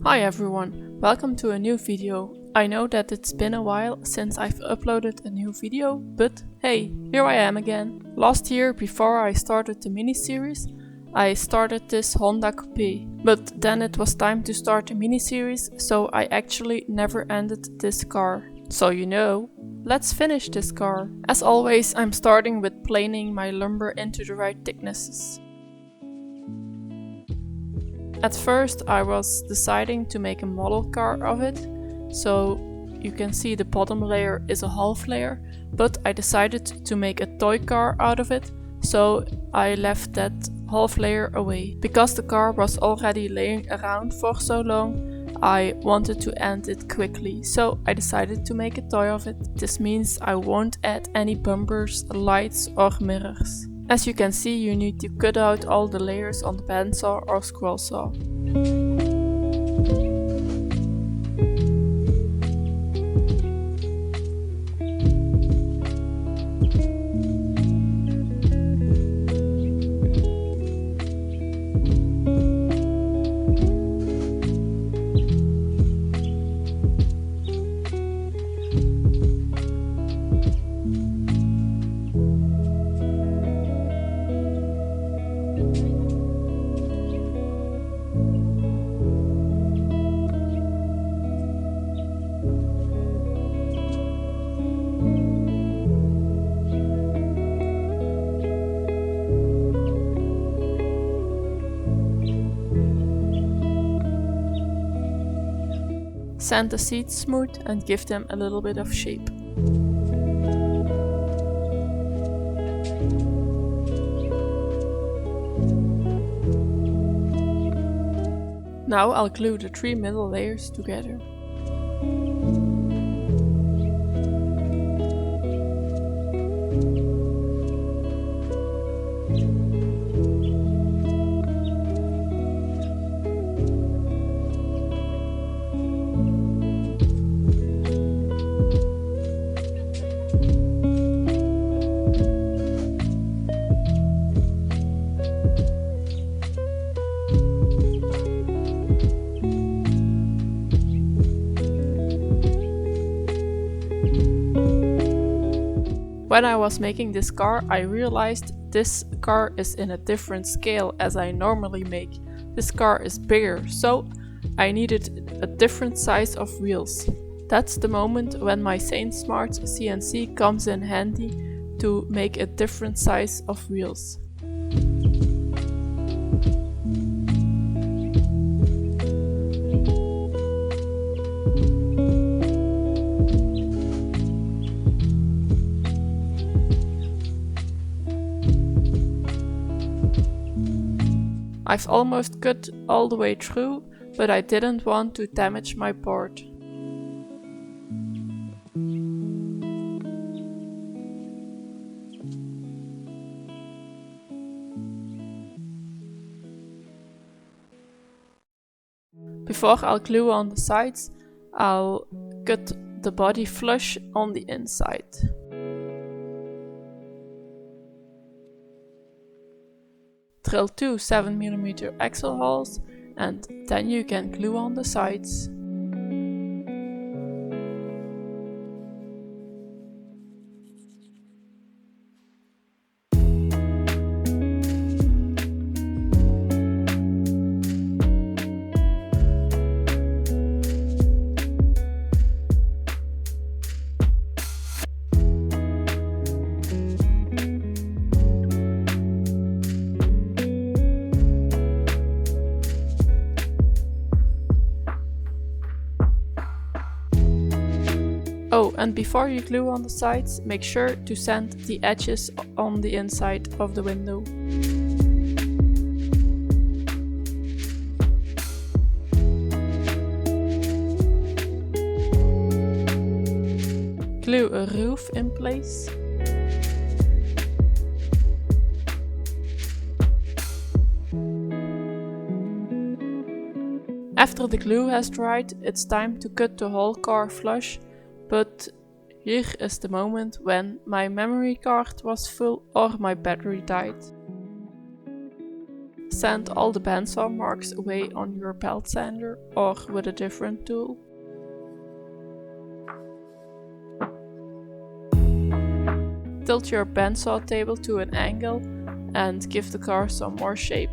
Hi everyone, welcome to a new video. I know that it's been a while since I've uploaded a new video, but hey, here I am again. Last year, before I started the mini-series, I started this Honda Coupe, but then it was time to start a mini-series, so I actually never ended this car. So let's finish this car. As always, I'm starting with planing my lumber into the right thicknesses. At first I was deciding to make a model car of it, so you can see the bottom layer is a half layer, but I decided to make a toy car out of it, so I left that half layer away. Because the car was already laying around for so long, I wanted to end it quickly, so I decided to make a toy of it. This means I won't add any bumpers, lights or mirrors. As you can see, you need to cut out all the layers on the bandsaw or scroll saw. Sand the seats smooth and give them a little bit of shape. Now I'll glue the 3 middle layers together. When I was making this car, I realized this car is in a different scale as I normally make. This car is bigger, so I needed a different size of wheels. That's the moment when my SaintSmart CNC comes in handy to make a different size of wheels. I've almost cut all the way through, but I didn't want to damage my board. Before I'll glue on the sides, I'll cut the body flush on the inside. Drill 2 7mm axle holes and then you can glue on the sides. Oh, and before you glue on the sides, make sure to sand the edges on the inside of the window. Glue a roof in place. After the glue has dried, it's time to cut the whole car flush. But here is the moment when my memory card was full or my battery died. sand all the bandsaw marks away on your belt sander or with a different tool. Tilt your bandsaw table to an angle and give the car some more shape.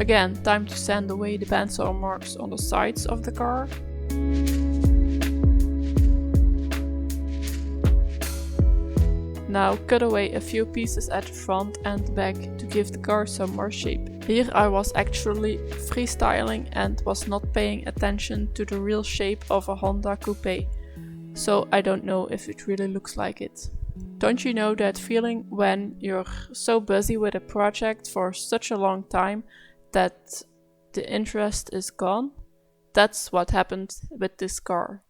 Again, time to sand away the bandsaw marks on the sides of the car. Now cut away a few pieces at the front and back to give the car some more shape. Here I was actually freestyling and was not paying attention to the real shape of a Honda Coupe, so I don't know if it really looks like it. Don't you know that feeling when you're so busy with a project for such a long time that the interest is gone? That's what happened with this car.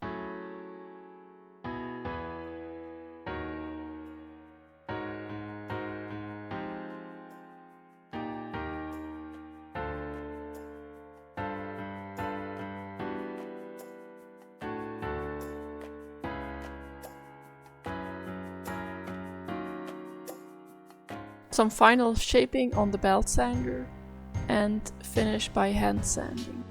Some final shaping on the belt sander and finish by hand sanding.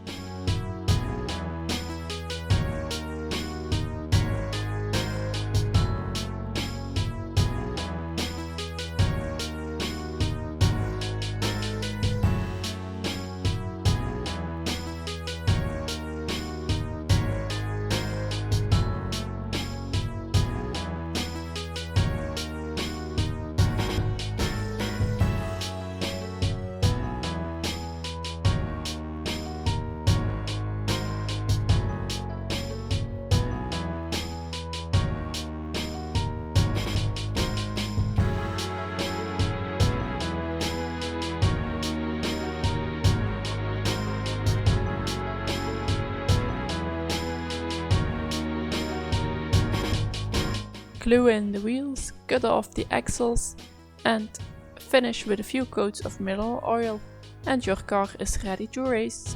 Glue in the wheels, cut off the axles and finish with a few coats of mineral oil, and your car is ready to race.